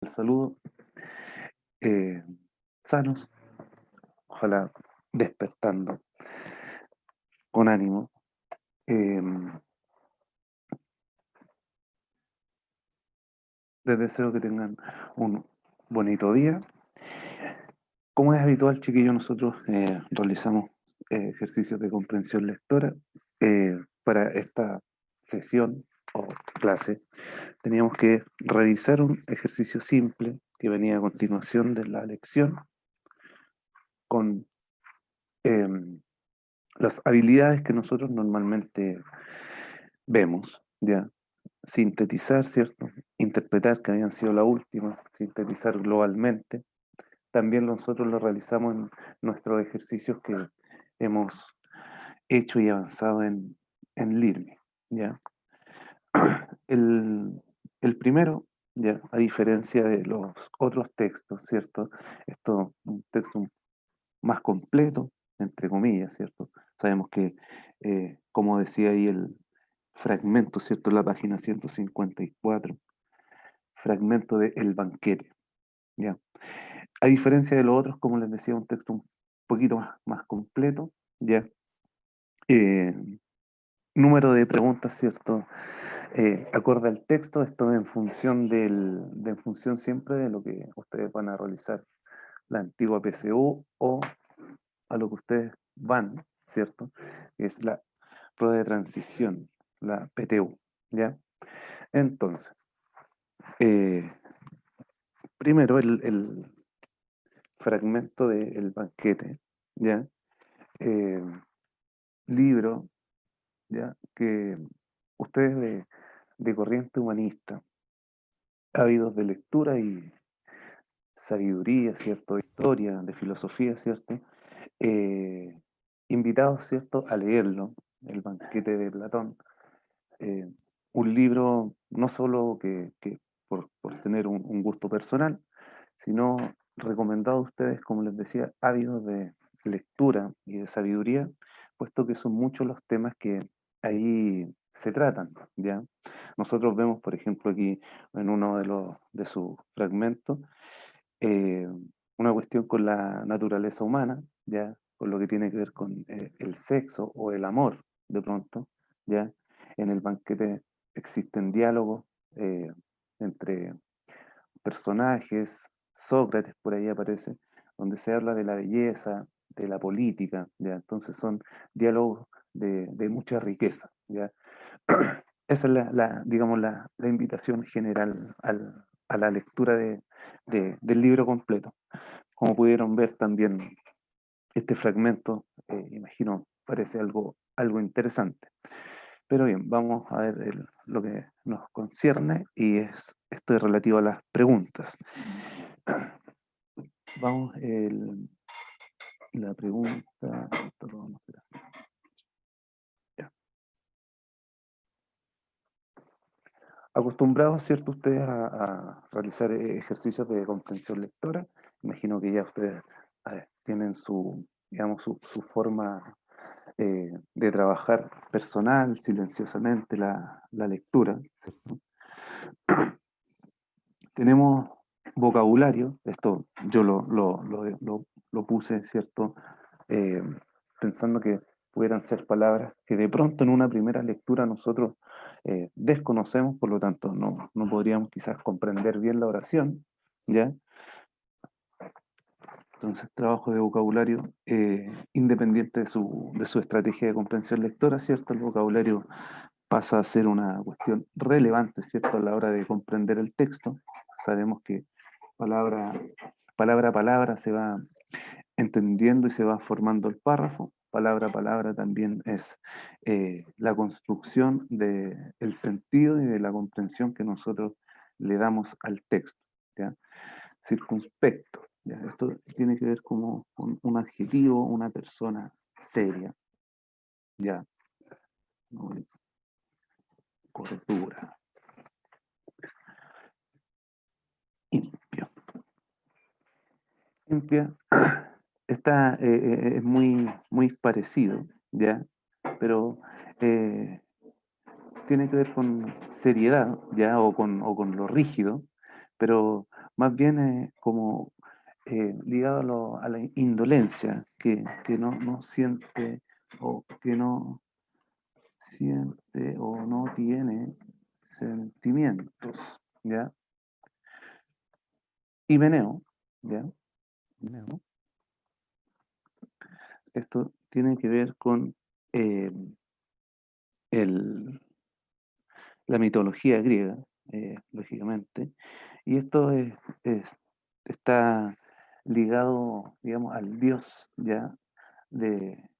El saludo, eh, sanos, ojalá despertando con ánimo. Em, Les deseo que tengan un bonito día. Como es habitual, chiquillos, nosotros realizamos ejercicios de comprensión lectora. Para esta sesión o clase teníamos que revisar un ejercicio simple que venía a continuación de la lección con em, las habilidades que nosotros normalmente vemos, ¿ya? Sintetizar, ¿cierto? Interpretar, que habían sido la última, sintetizar globalmente. También nosotros lo realizamos en nuestros ejercicios que hemos hecho y avanzado en LIRMI, ¿ya? El, el primero, ¿ya? A diferencia de los otros textos, ¿cierto? Esto es un texto más completo, entre comillas, ¿cierto? Sabemos que, como decía ahí el fragmento, ¿cierto? En la página 154, fragmento de El banquete, ¿ya? A diferencia de los otros, como les decía, un texto un poquito más completo, ¿ya? Eh, Número de preguntas, ¿cierto? Acorde al texto, esto en función siempre de lo que ustedes van a realizar, la antigua PSU o a lo que ustedes van, ¿cierto? Es la prueba de transición, la PTU, ¿ya? Entonces, eh, primero el fragmento del banquete, ¿ya? Eh, Libro, ¿ya? Que ustedes de corriente humanista, ávidos de lectura y sabiduría, ¿cierto? De historia, de filosofía, ¿cierto? Eh, Invitados, ¿cierto? A leerlo, El banquete de Platón. Eh, un libro no solo que por tener un gusto personal, sino recomendado a ustedes, como les decía, ávidos de lectura y de sabiduría, puesto que son muchos los temas que ahí se tratan, ¿ya? Nosotros vemos, por ejemplo, aquí en uno de sus fragmentos, eh, una cuestión con la naturaleza humana, ¿ya? Con lo que tiene que ver con el sexo o el amor, de pronto, ¿ya? En el banquete existen diálogos entre personajes, Sócrates por ahí aparece, donde se habla de la belleza, de la política, ¿ya? Entonces son diálogos de mucha riqueza, ¿ya? Esa es digamos, la invitación general a la lectura del libro completo. Como pudieron ver también, este fragmento, imagino, parece algo interesante. Pero bien, vamos a ver lo que nos concierne y esto es relativo a las preguntas. Vamos, la pregunta, esto lo vamos a hacer así. Ya. Acostumbrados, ¿cierto? Ustedes a realizar ejercicios de comprensión lectora. Imagino que ya ustedes tienen digamos, su forma de trabajar personal, silenciosamente, la lectura, ¿cierto? Tenemos vocabulario, esto yo lo puse, ¿cierto? Eh, Pensando que pudieran ser palabras que de pronto en una primera lectura nosotros desconocemos, por lo tanto no podríamos quizás comprender bien la oración, ¿ya? Entonces, trabajo de vocabulario independiente de su estrategia de comprensión lectora, ¿cierto? El vocabulario pasa a ser una cuestión relevante, ¿cierto? A la hora de comprender el texto. Sabemos que palabra, palabra a palabra se va entendiendo y se va formando el párrafo. Palabra a palabra también es la construcción del sentido y de la comprensión que nosotros le damos al texto, ¿ya? Circunspecto, ¿ya? Esto tiene que ver como con un adjetivo, una persona seria, ¿ya? ¿No? Cordura, limpio. Limpia está, es muy parecido, ¿ya? Pero eh, tiene que ver con seriedad, ¿ya? O con lo rígido, pero más bien como ligado a la indolencia, que no siente o que no siente o no tiene sentimientos, ¿ya? Himeneo, ¿ya? Himeneo. Esto tiene que ver con eh, el, la mitología griega, lógicamente, y esto está ligado, digamos, al dios, ¿ya? De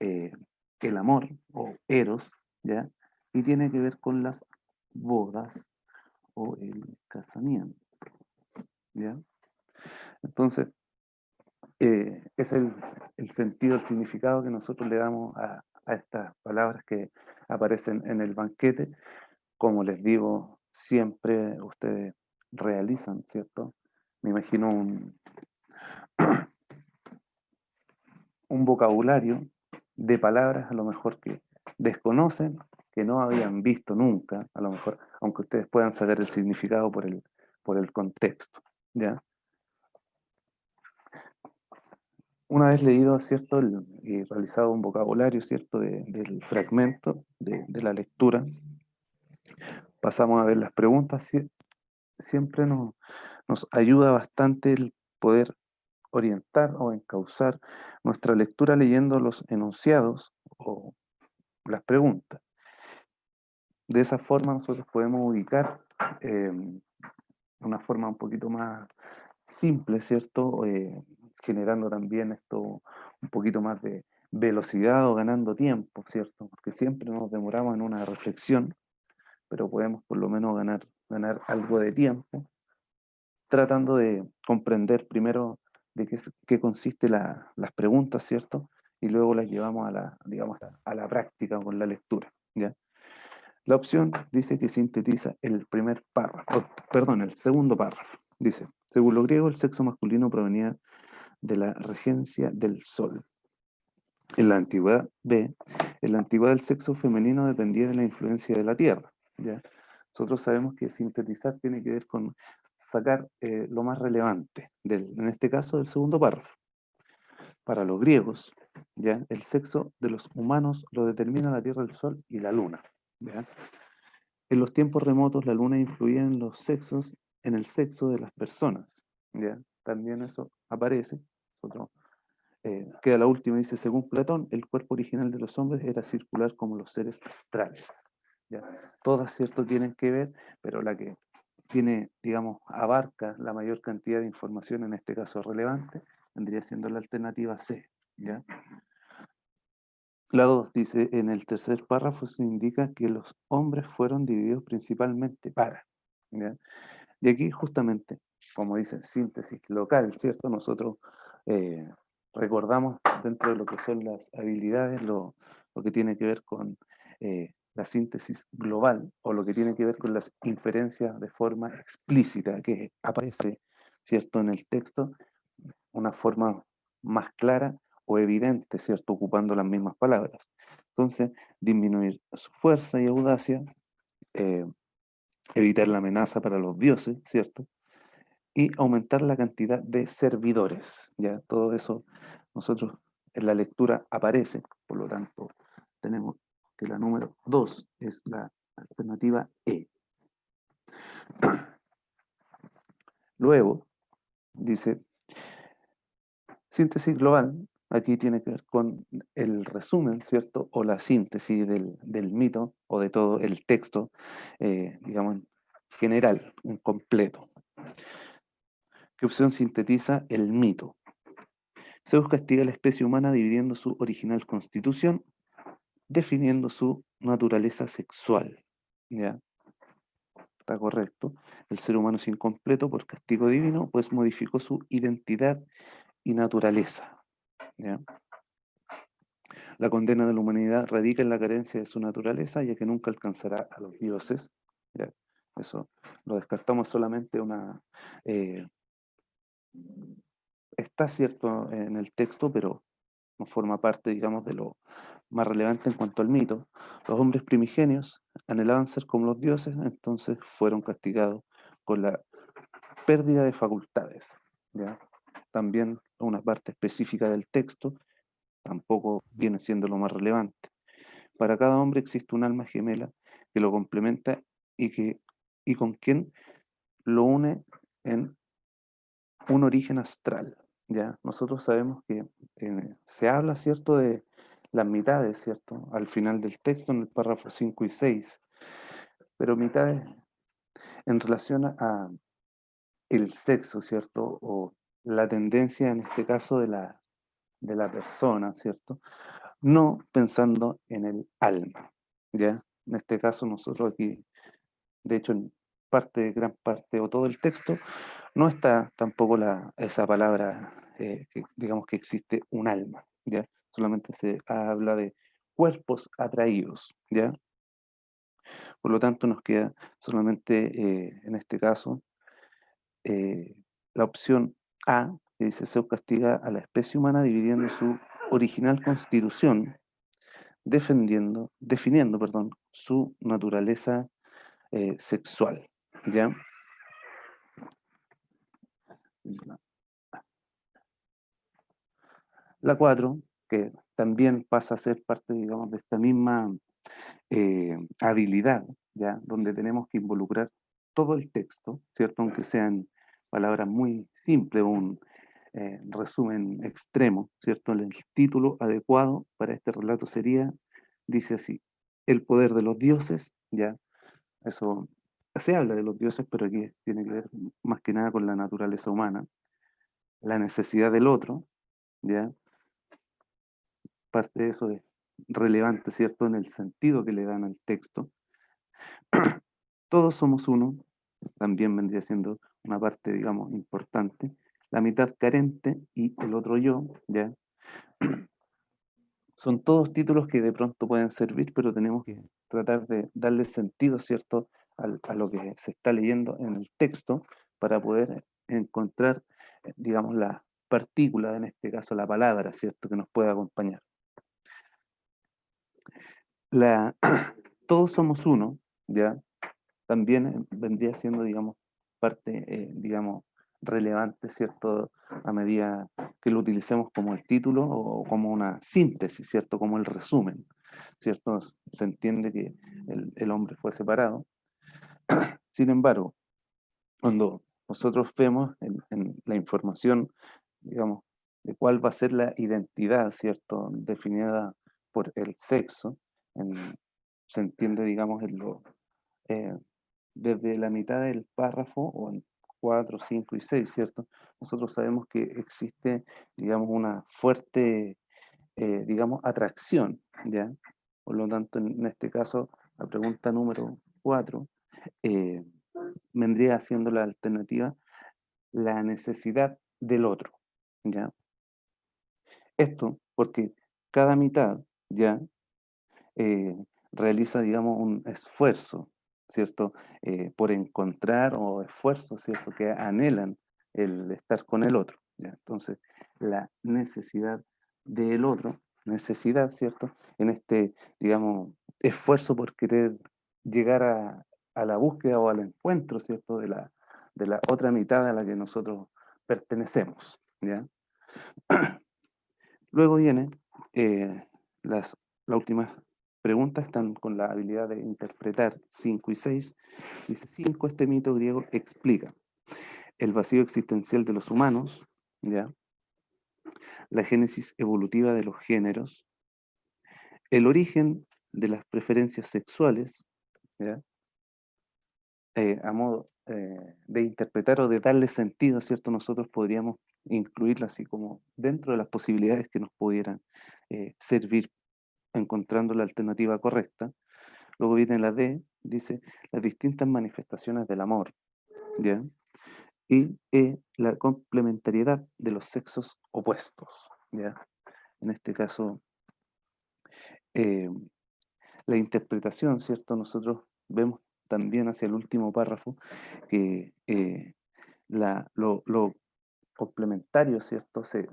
eh, el amor o eros, ¿ya? Y tiene que ver con las bodas o el casamiento, ¿ya? Entonces, es el sentido, el significado que nosotros le damos a estas palabras que aparecen en el banquete. Como les digo, siempre ustedes realizan, ¿cierto? Me imagino un vocabulario de palabras a lo mejor que desconocen, que no habían visto nunca, a lo mejor, aunque ustedes puedan saber el significado por el contexto, ¿ya? Una vez leído, ¿cierto? Y realizado un vocabulario, ¿cierto? Del fragmento de la lectura, pasamos a ver las preguntas. Siempre nos ayuda bastante el poder orientar o encauzar nuestra lectura leyendo los enunciados o las preguntas. De esa forma nosotros podemos ubicar de una forma un poquito más simple, ¿cierto? Generando también esto un poquito más de velocidad o ganando tiempo, ¿cierto? Porque siempre nos demoramos en una reflexión, pero podemos por lo menos ganar algo de tiempo, tratando de comprender primero de qué consiste las preguntas, ¿cierto? Y luego las llevamos digamos, a la práctica con la lectura, ¿ya? La opción dice que sintetiza el primer párrafo, perdón, el segundo párrafo. Dice, según lo griego, el sexo masculino provenía de la regencia del sol. En la antigüedad, B, en la antigüedad el sexo femenino dependía de la influencia de la tierra, ¿ya? Nosotros sabemos que sintetizar tiene que ver con sacar lo más relevante, en este caso del segundo párrafo. Para los griegos, ¿ya? El sexo de los humanos lo determina la tierra, el sol y la luna, ¿ya? En los tiempos remotos, la luna influía en los sexos, en el sexo de las personas, ¿ya? También eso aparece. Nosotros, queda la última, dice, según Platón, el cuerpo original de los hombres era circular como los seres astrales, ¿ya? Todas, cierto, tienen que ver, pero la que tiene, digamos, abarca la mayor cantidad de información, en este caso relevante, vendría siendo la alternativa C, ¿ya? La 2 dice, en el tercer párrafo se indica que los hombres fueron divididos principalmente para, ¿ya? Y aquí justamente, como dice, síntesis local, ¿cierto? Nosotros eh, recordamos dentro de lo que son las habilidades, lo que tiene que ver con la síntesis global o lo que tiene que ver con las inferencias de forma explícita que aparece, ¿cierto? En el texto, una forma más clara o evidente, ¿cierto? Ocupando las mismas palabras. Entonces, disminuir su fuerza y audacia, eh, evitar la amenaza para los dioses, ¿cierto? Y aumentar la cantidad de servidores, ¿ya? Todo eso nosotros en la lectura aparece, por lo tanto, tenemos que la número 2 es la alternativa E. Luego, dice, síntesis global, aquí tiene que ver con el resumen, ¿cierto? O la síntesis del mito o de todo el texto, digamos, en general, en completo. ¿Qué opción sintetiza el mito? Zeus castiga a la especie humana dividiendo su original constitución, definiendo su naturaleza sexual. ¿Ya? Está correcto. El ser humano es incompleto por castigo divino, pues modificó su identidad y naturaleza. ¿Ya? La condena de la humanidad radica en la carencia de su naturaleza, ya que nunca alcanzará a los dioses. ¿Ya? Eso lo descartamos solamente eh, está cierto en el texto, pero no forma parte, digamos, de lo más relevante en cuanto al mito. Los hombres primigenios anhelaban ser como los dioses, entonces fueron castigados con la pérdida de facultades, ¿ya? También una parte específica del texto, tampoco viene siendo lo más relevante. Para cada hombre existe un alma gemela que lo complementa y con quien lo une en un origen astral, ¿ya? Nosotros sabemos que se habla, ¿cierto?, de las mitades, ¿cierto?, al final del texto, en el párrafo 5 y 6, pero mitades en relación a el sexo, ¿cierto?, o la tendencia, en este caso, de la persona, ¿cierto?, no pensando en el alma, ¿ya? En este caso, nosotros aquí, de hecho, en gran parte o todo el texto, no está tampoco esa palabra, que digamos que existe un alma, ¿ya? Solamente se habla de cuerpos atraídos, ¿ya? Por lo tanto, nos queda solamente, en este caso, eh, la opción A, que dice: Zeus castiga a la especie humana dividiendo su original constitución, definiendo, perdón, su naturaleza sexual, ¿ya? La 4 que también pasa a ser parte, digamos, de esta misma habilidad, ¿ya? Donde tenemos que involucrar todo el texto, ¿cierto? Aunque sean palabras muy simples, un resumen extremo, ¿cierto? El título adecuado para este relato sería, dice así: El poder de los dioses, ¿ya? Eso se habla de los dioses, pero aquí tiene que ver más que nada con la naturaleza humana, la necesidad del otro, ¿ya? Parte de eso es relevante, ¿cierto? En el sentido que le dan al texto. Todos somos uno, también vendría siendo una parte, digamos, importante. La mitad carente y el otro yo, ¿ya? Son todos títulos que de pronto pueden servir, pero tenemos que tratar de darle sentido, ¿cierto?, a lo que se está leyendo en el texto para poder encontrar, digamos, la partícula, en este caso la palabra, ¿cierto?, que nos puede acompañar. La, todos somos uno, ¿ya? También vendría siendo, digamos, parte, digamos, relevante, ¿cierto? A medida que lo utilicemos como el título o como una síntesis, ¿cierto? Como el resumen, ¿cierto? Se entiende que el hombre fue separado. Sin embargo, cuando nosotros vemos en la información, digamos, de cuál va a ser la identidad, ¿cierto? Definida por el sexo, en- se entiende, digamos, eh, desde la mitad del párrafo, o en 4, 5 y 6, ¿cierto? Nosotros sabemos que existe, digamos, una fuerte, digamos, atracción, ¿ya? Por lo tanto, en este caso, la pregunta número 4 eh, vendría siendo la alternativa, la necesidad del otro, ¿ya? Esto porque cada mitad, ¿ya? eh, realiza, digamos, un esfuerzo, ¿cierto? Por encontrar o esfuerzos, ¿cierto? Que anhelan el estar con el otro, ¿ya? Entonces, la necesidad del otro, necesidad, ¿cierto? En este, digamos, esfuerzo por querer llegar a la búsqueda o al encuentro, ¿cierto? De la otra mitad a la que nosotros pertenecemos, ¿ya? Luego viene las, las últimas preguntas, están con la habilidad de interpretar 5 y 6. Dice: 5, este mito griego explica el vacío existencial de los humanos, ¿ya? La génesis evolutiva de los géneros, el origen de las preferencias sexuales, ¿ya? A modo de interpretar o de darle sentido, ¿cierto? Nosotros podríamos incluirla así como dentro de las posibilidades que nos pudieran servir encontrando la alternativa correcta. Luego viene la D, dice las distintas manifestaciones del amor, ¿ya? Y E, la complementariedad de los sexos opuestos, ¿ya? En este caso, eh, la interpretación, ¿cierto? Nosotros vemos también hacia el último párrafo que lo complementario, ¿cierto? Se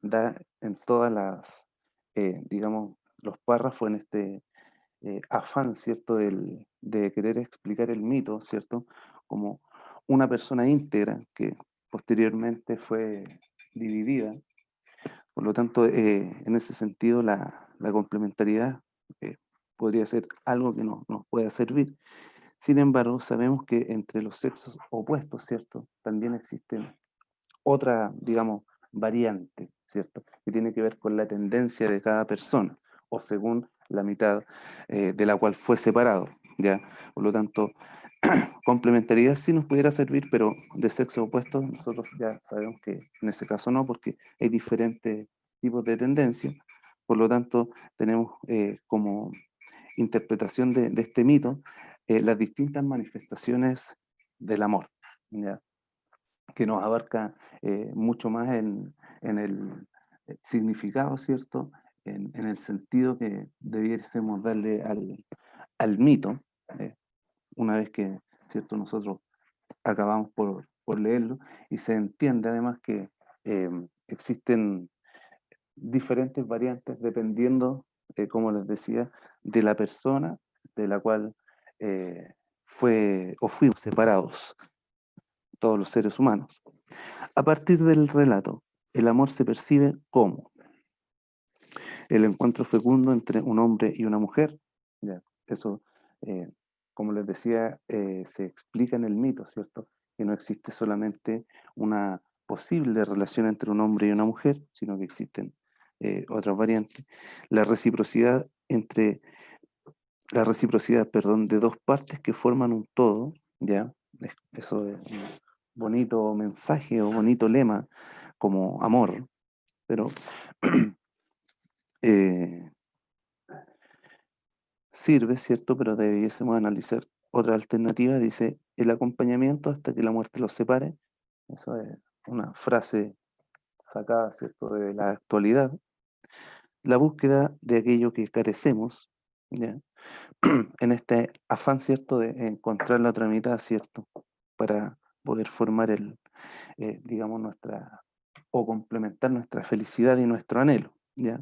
da en todas las, digamos, los párrafos en este afán, ¿cierto? De querer explicar el mito, ¿cierto? Como una persona íntegra que posteriormente fue dividida. Por lo tanto, en ese sentido, la complementariedad eh, podría ser algo que nos pueda servir. Sin embargo, sabemos que entre los sexos opuestos, ¿cierto? También existen otra, digamos, variante, ¿cierto? Que tiene que ver con la tendencia de cada persona, o según la mitad de la cual fue separado, ¿ya? Por lo tanto, complementariedad sí nos pudiera servir, pero de sexo opuesto nosotros ya sabemos que en ese caso no, porque hay diferentes tipos de tendencia. Por lo tanto, tenemos como interpretación de este mito las distintas manifestaciones del amor, ¿ya? Que nos abarca mucho más en el significado, ¿cierto? En el sentido que debiésemos darle al mito, eh, una vez que, ¿cierto? Nosotros acabamos por leerlo, y se entiende además que existen diferentes variantes dependiendo, como les decía, de la persona de la cual fue o fuimos separados todos los seres humanos. A partir del relato, el amor se percibe como el encuentro fecundo entre un hombre y una mujer. Ya, eso, eh, como les decía, se explica en el mito, ¿cierto? Que no existe solamente una posible relación entre un hombre y una mujer, sino que existen otras variantes. La reciprocidad entre, la reciprocidad, perdón, de dos partes que forman un todo, ¿ya? Eso es un bonito mensaje o bonito lema como amor, pero eh, sirve, ¿cierto? Pero debiésemos analizar otra alternativa. Dice, el acompañamiento hasta que la muerte los separe. Eso es una frase sacada, ¿cierto?, de la actualidad. La búsqueda de aquello que carecemos, ¿ya? En este afán, ¿cierto?, de encontrar la otra mitad, ¿cierto?, para poder formar digamos, o complementar nuestra felicidad y nuestro anhelo, ¿ya?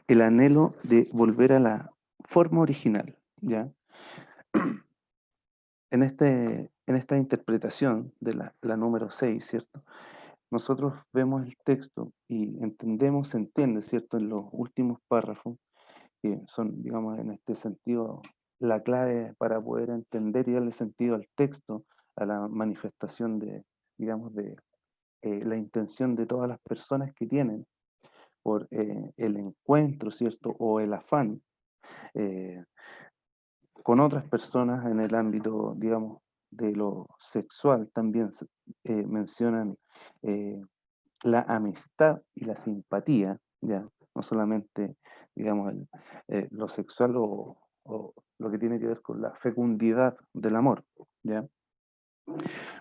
El anhelo de volver a la forma original, ¿ya? En esta interpretación de la número 6, ¿cierto? Nosotros vemos el texto y entendemos, se entiende, ¿cierto? En los últimos párrafos, que son, digamos, en este sentido, la clave para poder entender y darle sentido al texto, a la manifestación de, digamos, de la intención de todas las personas que tienen por el encuentro, ¿cierto? O el afán eh, con otras personas en el ámbito, digamos, de lo sexual. También mencionan eh, la amistad y la simpatía, ¿ya? No solamente, digamos, lo sexual o lo que tiene que ver con la fecundidad del amor, ¿ya?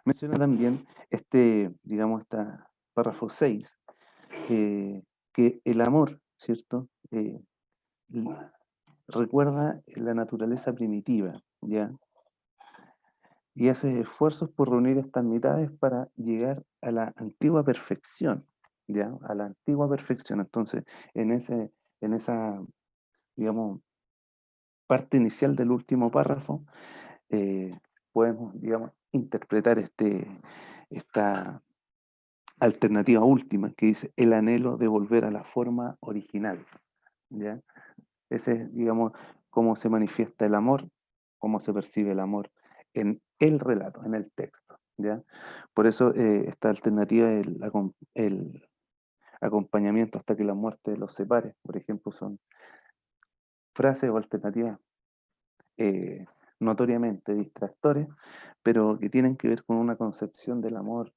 Menciona también digamos, esta párrafo 6 que el amor, ¿cierto? L- recuerda la naturaleza primitiva, ¿ya? Y hace esfuerzos por reunir estas mitades para llegar a la antigua perfección, ¿ya? A la antigua perfección. Entonces, en en esa, digamos, parte inicial del último párrafo, eh, podemos, digamos, interpretar esta alternativa última que dice el anhelo de volver a la forma original, ¿ya? Ese es, digamos, cómo se manifiesta el amor, cómo se percibe el amor en el relato, en el texto, ¿ya? Por eso esta alternativa, el acompañamiento hasta que la muerte los separe, por ejemplo, son frases o alternativas eh, notoriamente distractores, pero que tienen que ver con una concepción del amor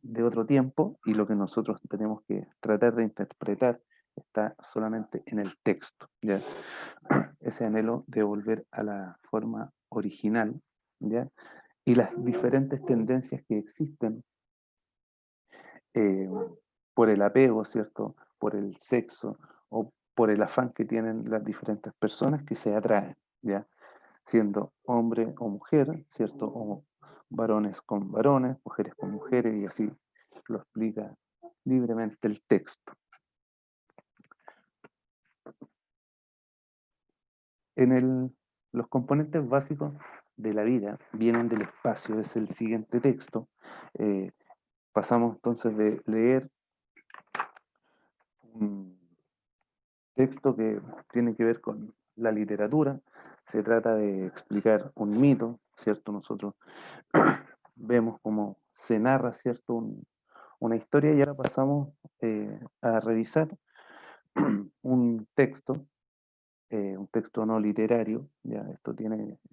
de otro tiempo, y lo que nosotros tenemos que tratar de interpretar está solamente en el texto, ¿ya? Ese anhelo de volver a la forma original, ¿ya? Y las diferentes tendencias que existen eh, por el apego, ¿cierto? Por el sexo o por el afán que tienen las diferentes personas que se atraen, ¿ya? Siendo hombre o mujer, ¿cierto? O varones con varones, mujeres con mujeres, y así lo explica libremente el texto. En los componentes básicos de la vida vienen del espacio, es el siguiente texto. Eh, Pasamos entonces de leer un texto que tiene que ver con la literatura, se trata de explicar un mito, ¿cierto? Nosotros vemos cómo se narra, ¿cierto? Una historia y ahora pasamos a revisar un un texto no literario, ya esto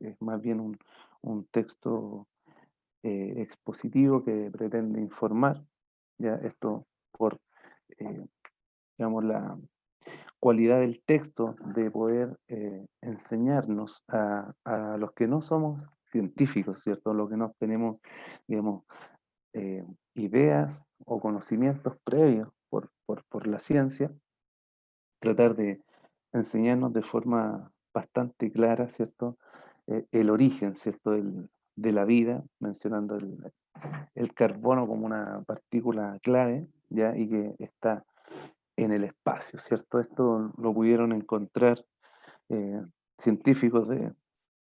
es más bien un texto expositivo que pretende informar, ya esto por, eh, digamos, la cualidad del texto de poder enseñarnos a los que no somos científicos, ¿cierto? Los que no tenemos, digamos, ideas o conocimientos previos por la ciencia, tratar de enseñarnos de forma bastante clara, ¿cierto? El origen, ¿cierto? De la vida, mencionando el carbono como una partícula clave, ¿ya? Y que está en el espacio, ¿cierto? Esto lo pudieron encontrar eh, científicos de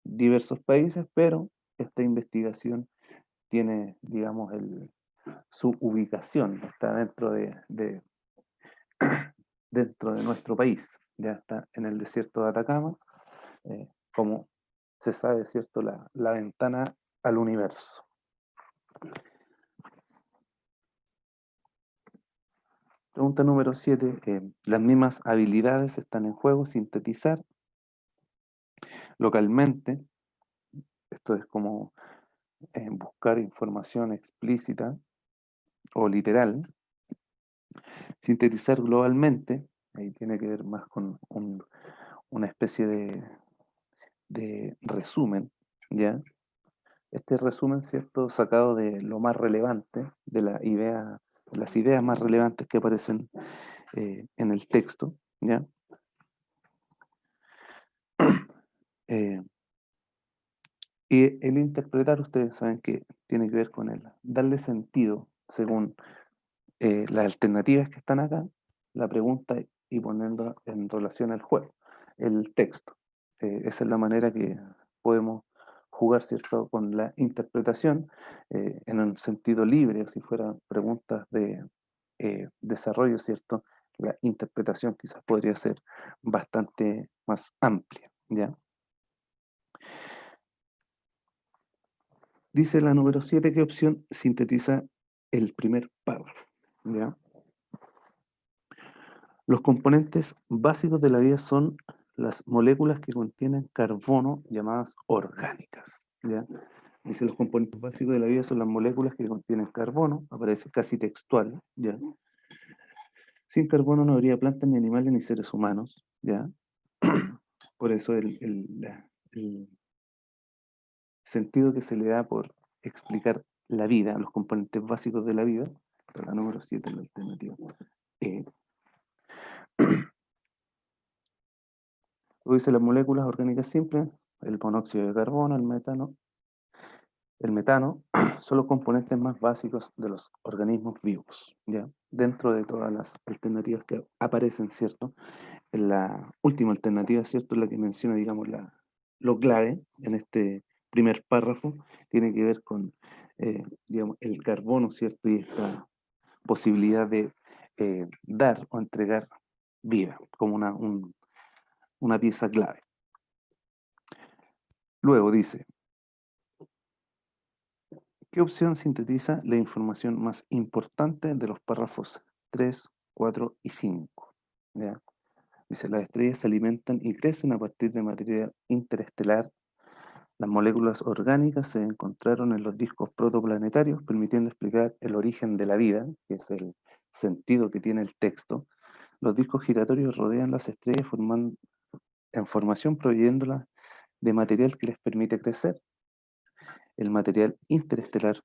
diversos países, pero esta investigación tiene, digamos, su ubicación, está dentro de nuestro país, ya está en el desierto de Atacama, como se sabe, ¿cierto? La ventana al universo. Pregunta número 7. Las mismas habilidades están en juego, sintetizar localmente, esto es como buscar información explícita o literal, sintetizar globalmente, ahí tiene que ver más con una especie de resumen, ¿ya? Este resumen, ¿cierto? Sacado de lo más relevante, de las ideas más relevantes que aparecen en el texto, ¿ya? Eh, y el interpretar, ustedes saben que tiene que ver con el darle sentido según las alternativas que están acá, la pregunta y poniendo en relación al juego, el texto. Esa es la manera que podemos jugar, ¿cierto?, con la interpretación en un sentido libre, si fueran preguntas de desarrollo, ¿cierto? La interpretación quizás podría ser bastante más amplia, ¿ya? Dice la número 7, ¿qué opción sintetiza el primer párrafo? ¿Ya? Los componentes básicos de la vida son las moléculas que contienen carbono llamadas orgánicas, ¿ya? Dice, los componentes básicos de la vida son las moléculas que contienen carbono, aparece casi textual, ¿ya? Sin carbono no habría plantas, ni animales, ni seres humanos, ¿ya? Por eso el sentido que se le da por explicar la vida, los componentes básicos de la vida, la número 7 la alternativa. Eh, Lo dice las moléculas orgánicas simples, el monóxido de carbono, el metano son los componentes más básicos de los organismos vivos, ¿ya? Dentro de todas las alternativas que aparecen, ¿cierto? En la última alternativa, ¿cierto? La que menciona, digamos, lo clave en este primer párrafo, tiene que ver con, digamos, el carbono, ¿cierto? Y esta posibilidad de dar o entregar vida, como una pieza clave. Luego dice, ¿qué opción sintetiza la información más importante de los párrafos 3, 4 y 5? ¿Ya? Dice, las estrellas se alimentan y crecen a partir de material interestelar. Las moléculas orgánicas se encontraron en los discos protoplanetarios, permitiendo explicar el origen de la vida, que es el sentido que tiene el texto. Los discos giratorios rodean las estrellas en formación, proveyéndolas de material que les permite crecer. El material interestelar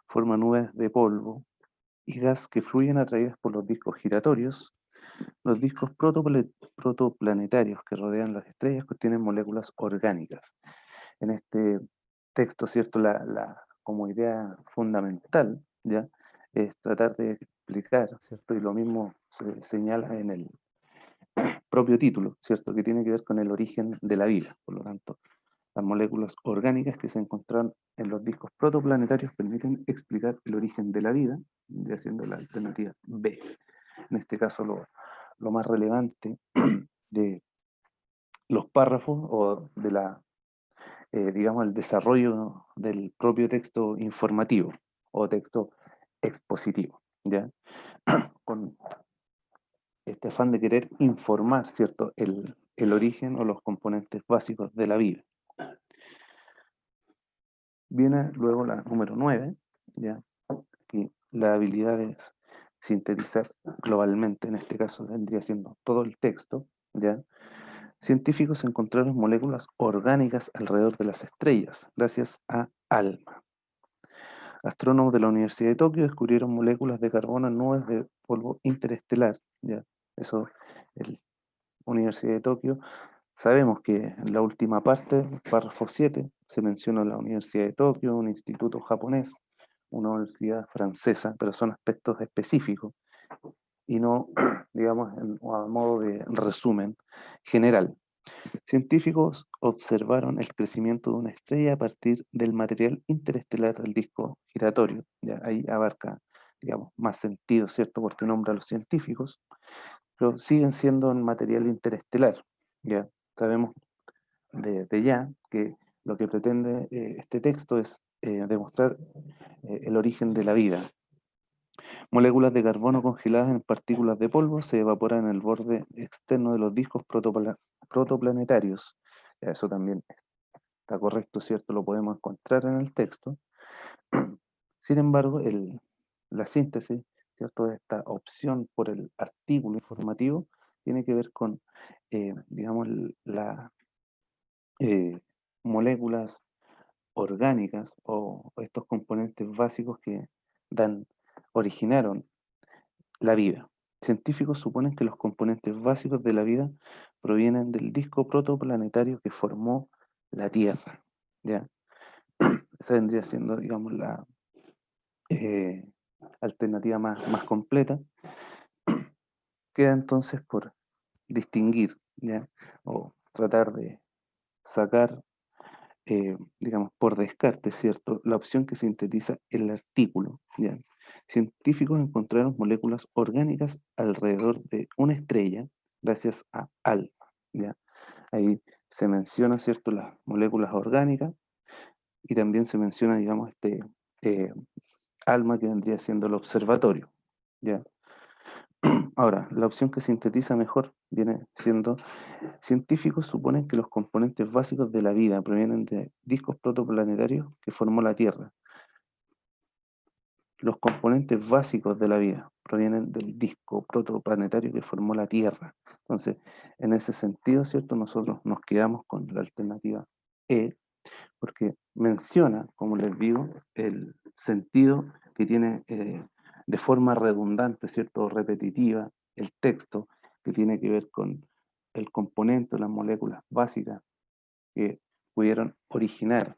forma nubes de polvo y gas que fluyen atraídas por los discos giratorios. Los discos protoplanetarios que rodean las estrellas contienen moléculas orgánicas. En este texto, ¿cierto? Como idea fundamental, ¿ya? Es tratar de explicar, ¿cierto? Y lo mismo se señala en el propio título, ¿cierto? Que tiene que ver con el origen de la vida. Por lo tanto, Las moléculas orgánicas que se encontraron en los discos protoplanetarios permiten explicar el origen de la vida, ya siendo la alternativa B. En este caso, lo más relevante de los párrafos o de digamos, el desarrollo del propio texto informativo o texto expositivo, ¿ya? Con este afán de querer informar, ¿cierto?, el origen o los componentes básicos de la vida. Viene luego la número 9, ¿ya? Que la habilidad de sintetizar globalmente, en este caso vendría siendo todo el texto, ¿ya? Científicos encontraron moléculas orgánicas alrededor de las estrellas, gracias a ALMA. Astrónomos de la Universidad de Tokio descubrieron moléculas de carbono en nubes de polvo interestelar, ¿ya? Eso, la Universidad de Tokio. Sabemos que en la última parte, párrafo 7, se menciona la Universidad de Tokio, un instituto japonés, una universidad francesa, pero son aspectos específicos y no, digamos, a modo de resumen general. Científicos observaron el crecimiento de una estrella a partir del material interestelar del disco giratorio. Ya ahí abarca, digamos, más sentido, ¿cierto? Porque nombra a los científicos, pero siguen siendo en material interestelar. Ya sabemos de ya que lo que pretende este texto es demostrar el origen de la vida. Moléculas de carbono congeladas en partículas de polvo se evaporan en el borde externo de los discos protoplanetarios. Ya, eso también está correcto, ¿cierto? Lo podemos encontrar en el texto. Sin embargo, la síntesis, ¿cierto?, de esta opción por el artículo informativo tiene que ver con, digamos, las moléculas orgánicas o estos componentes básicos que originaron la vida. Científicos suponen que los componentes básicos de la vida provienen del disco protoplanetario que formó la Tierra. ¿Ya? Esa vendría siendo, digamos, la eh, alternativa más completa. Queda entonces por distinguir, ¿ya? O tratar de sacar, digamos, por descarte, ¿cierto?, la opción que sintetiza el artículo, ¿ya? Científicos encontraron moléculas orgánicas alrededor de una estrella gracias a ALMA, ¿ya? Ahí se menciona, ¿cierto?, las moléculas orgánicas y también se menciona, digamos, eh, ALMA que vendría siendo el observatorio, ¿ya? Ahora, la opción que sintetiza mejor viene siendo: científicos suponen que los componentes básicos de la vida provienen de discos protoplanetarios que formó la Tierra. Los componentes básicos de la vida provienen del disco protoplanetario que formó la Tierra. Entonces, en ese sentido, ¿cierto? Nosotros nos quedamos con la alternativa E, porque menciona, como les digo, el sentido que tiene de forma redundante, ¿cierto? Repetitiva, el texto, que tiene que ver con el componente, las moléculas básicas que pudieron originar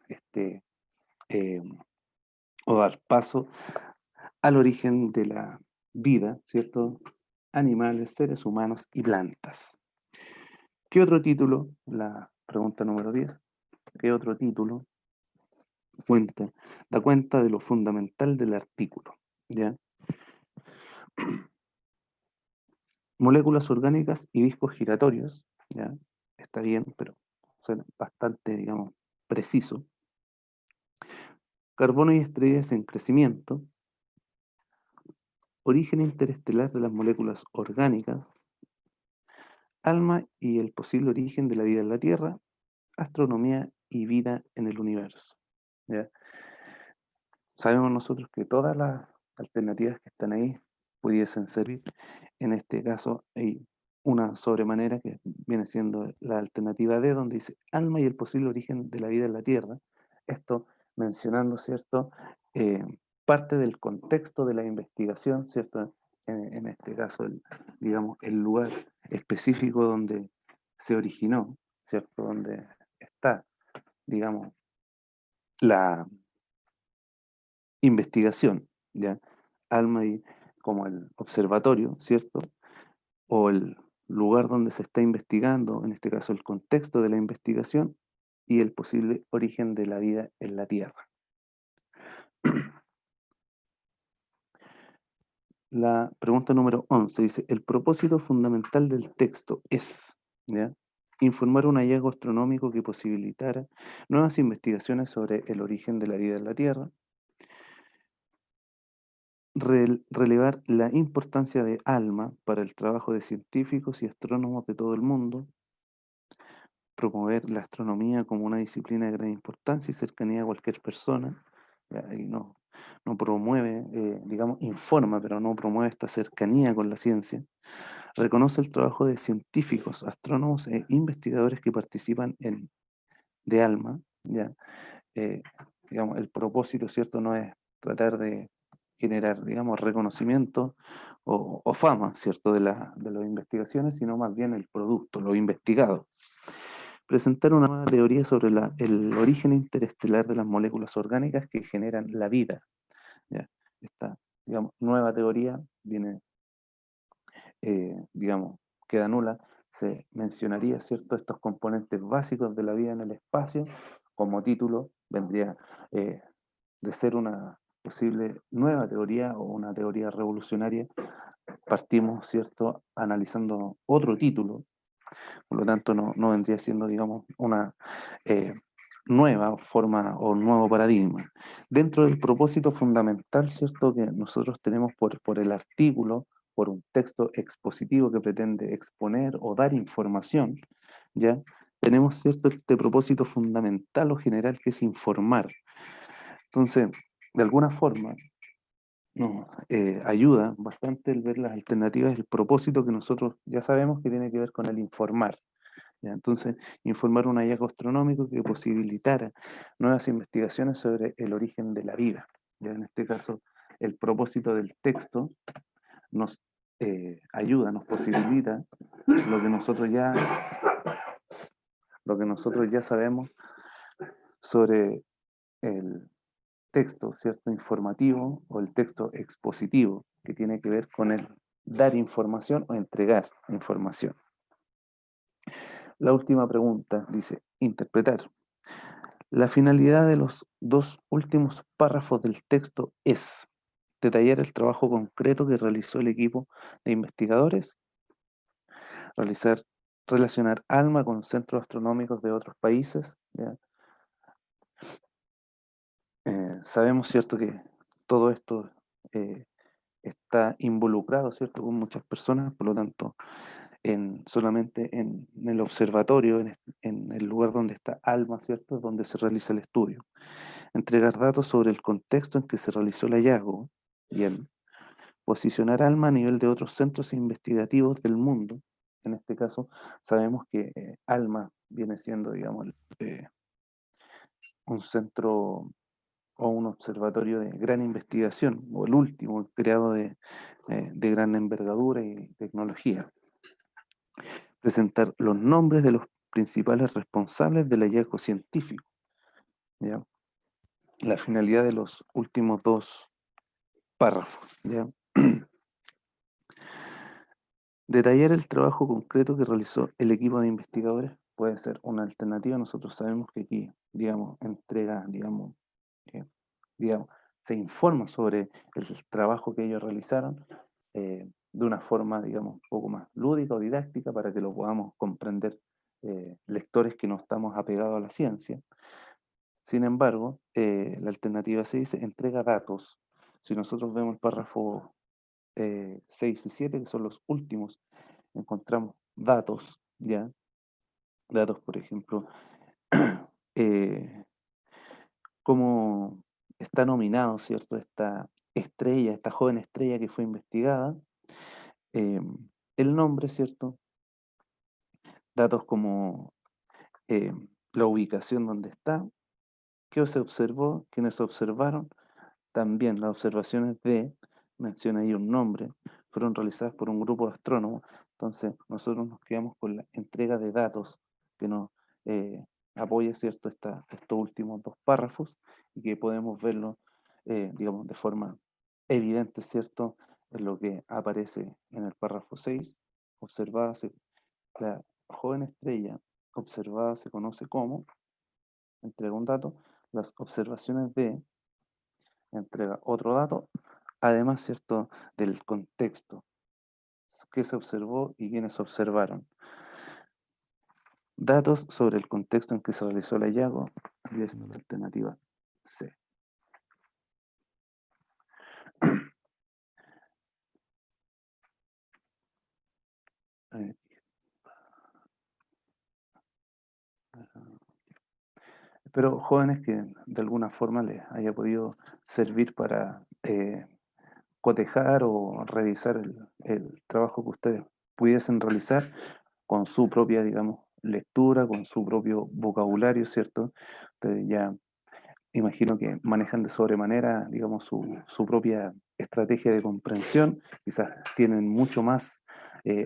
eh, o dar paso al origen de la vida, ¿cierto? Animales, seres humanos y plantas. ¿Qué otro título? La pregunta número 10. ¿Qué otro título da cuenta de lo fundamental del artículo? ¿Ya? Moléculas orgánicas y discos giratorios, ¿ya? Está bien, pero suena bastante, digamos, preciso. Carbono y estrellas en crecimiento. Origen interestelar de las moléculas orgánicas. Alma y el posible origen de la vida en la Tierra. Astronomía y vida en el universo. ¿Ya? Sabemos nosotros que todas las alternativas que están ahí pudiesen servir. En este caso hay una sobremanera que viene siendo la alternativa D, donde dice alma y el posible origen de la vida en la Tierra. Esto mencionando, ¿cierto?, Eh, parte del contexto de la investigación, ¿cierto? En este caso, digamos, el lugar específico donde se originó, ¿cierto? Donde está, digamos, la investigación, ¿ya? Alma y como el observatorio, ¿cierto? O el lugar donde se está investigando, en este caso el contexto de la investigación, y el posible origen de la vida en la Tierra. La pregunta número 11 dice, el propósito fundamental del texto es, ¿ya? Informar un hallazgo astronómico que posibilitara nuevas investigaciones sobre el origen de la vida en la Tierra, relevar la importancia de ALMA para el trabajo de científicos y astrónomos de todo el mundo, promover la astronomía como una disciplina de gran importancia y cercanía a cualquier persona. Ya, ahí no promueve, digamos, informa, pero no promueve esta cercanía con la ciencia. Reconoce el trabajo de científicos, astrónomos e investigadores que participan de ALMA. ¿Ya? Eh, digamos, el propósito, ¿cierto?, no es tratar de generar, digamos, reconocimiento o fama, ¿cierto?, de las investigaciones, sino más bien el producto, lo investigado. Presentar una nueva teoría sobre el origen interestelar de las moléculas orgánicas que generan la vida. ¿Ya? Esta, digamos, nueva teoría viene, digamos, queda nula, se mencionaría, ¿cierto?, estos componentes básicos de la vida en el espacio. Como título vendría de ser una posible nueva teoría o una teoría revolucionaria. Partimos, ¿cierto?, analizando otro título. Por lo tanto, no vendría siendo, digamos, una eh, nueva forma o nuevo paradigma. Dentro del propósito fundamental, ¿cierto?, que nosotros tenemos por el artículo, por un texto expositivo que pretende exponer o dar información, ¿ya? Tenemos, ¿cierto?, este propósito fundamental o general que es informar. Entonces, de alguna forma, nos ayuda bastante el ver las alternativas, el propósito que nosotros ya sabemos que tiene que ver con el informar. ¿Ya? Entonces, informar un hallazgo astronómico que posibilitara nuevas investigaciones sobre el origen de la vida. ¿Ya? En este caso, el propósito del texto nos ayuda, nos posibilita lo que nosotros ya, lo que nosotros ya sabemos sobre el texto, ¿cierto?, informativo o el texto expositivo, que tiene que ver con el dar información o entregar información. La última pregunta dice, interpretar. La finalidad de los dos últimos párrafos del texto es detallar el trabajo concreto que realizó el equipo de investigadores, realizar, relacionar ALMA con centros astronómicos de otros países. ¿Ya? Sabemos, ¿cierto?, que todo esto eh, está involucrado, ¿cierto?, con muchas personas, por lo tanto, solamente en el observatorio, en el lugar donde está ALMA, ¿cierto?, es donde se realiza el estudio. Entregar datos sobre el contexto en que se realizó el hallazgo. Bien. Posicionar ALMA a nivel de otros centros investigativos del mundo. En este caso, sabemos que ALMA viene siendo, digamos, un centro o un observatorio de gran investigación, o el último creado de gran envergadura y tecnología. Presentar los nombres de los principales responsables del hallazgo científico. ¿Ya? La finalidad de los últimos dos párrafos. ¿Ya? Detallar el trabajo concreto que realizó el equipo de investigadores puede ser una alternativa. Nosotros sabemos que aquí, digamos, entrega, eh, digamos, se informa sobre el trabajo que ellos realizaron de una forma, digamos, un poco más lúdica o didáctica para que lo podamos comprender lectores que no estamos apegados a la ciencia. Sin embargo, la alternativa se dice entrega datos. Si nosotros vemos el párrafo 6 y 7, que son los últimos, encontramos datos, ¿ya? Datos, por ejemplo, eh, cómo está nominado, ¿cierto?, esta estrella, esta joven estrella que fue investigada, eh, el nombre, ¿cierto? Datos como eh, la ubicación donde está, qué se observó, quiénes observaron, también las observaciones menciona ahí un nombre, fueron realizadas por un grupo de astrónomos. Entonces, nosotros nos quedamos con la entrega de datos que nos eh, apoya, ¿cierto?, estos últimos dos párrafos y que podemos verlo, digamos, de forma evidente, ¿cierto?, en lo que aparece en el párrafo 6. Observada, la joven estrella observada se conoce como, entrega un dato, las observaciones B entrega otro dato, además, ¿cierto?, del contexto, qué se observó y quiénes observaron. Datos sobre el contexto en que se realizó el hallazgo y es la alternativa C. Eh, Espero, jóvenes, que de alguna forma les haya podido servir para cotejar o revisar el trabajo que ustedes pudiesen realizar con su propia, digamos, lectura, con su propio vocabulario, ¿cierto? Ustedes ya imagino que manejan de sobremanera, digamos, su propia estrategia de comprensión, quizás tienen mucho más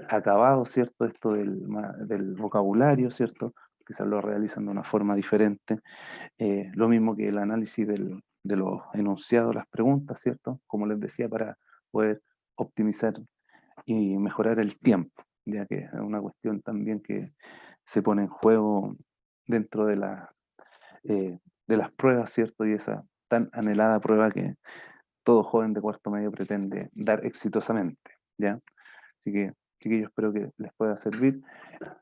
acabado, ¿cierto? Esto del vocabulario, ¿cierto? Quizás lo realizan de una forma diferente. Lo mismo que el análisis de los enunciados, las preguntas, ¿cierto? Como les decía, para poder optimizar y mejorar el tiempo, ya que es una cuestión también que se pone en juego dentro de las pruebas, ¿cierto? Y esa tan anhelada prueba que todo joven de cuarto medio pretende dar exitosamente, ¿ya? Así que, chiquillos, espero que les pueda servir.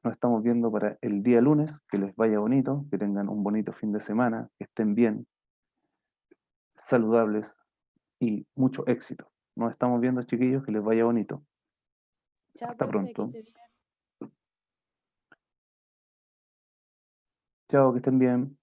Nos estamos viendo para el día lunes, que les vaya bonito, que tengan un bonito fin de semana, que estén bien, saludables y mucho éxito. Nos estamos viendo, chiquillos, que les vaya bonito. Chao, Hasta profe, que pronto. esté bien. Chao, que estén bien.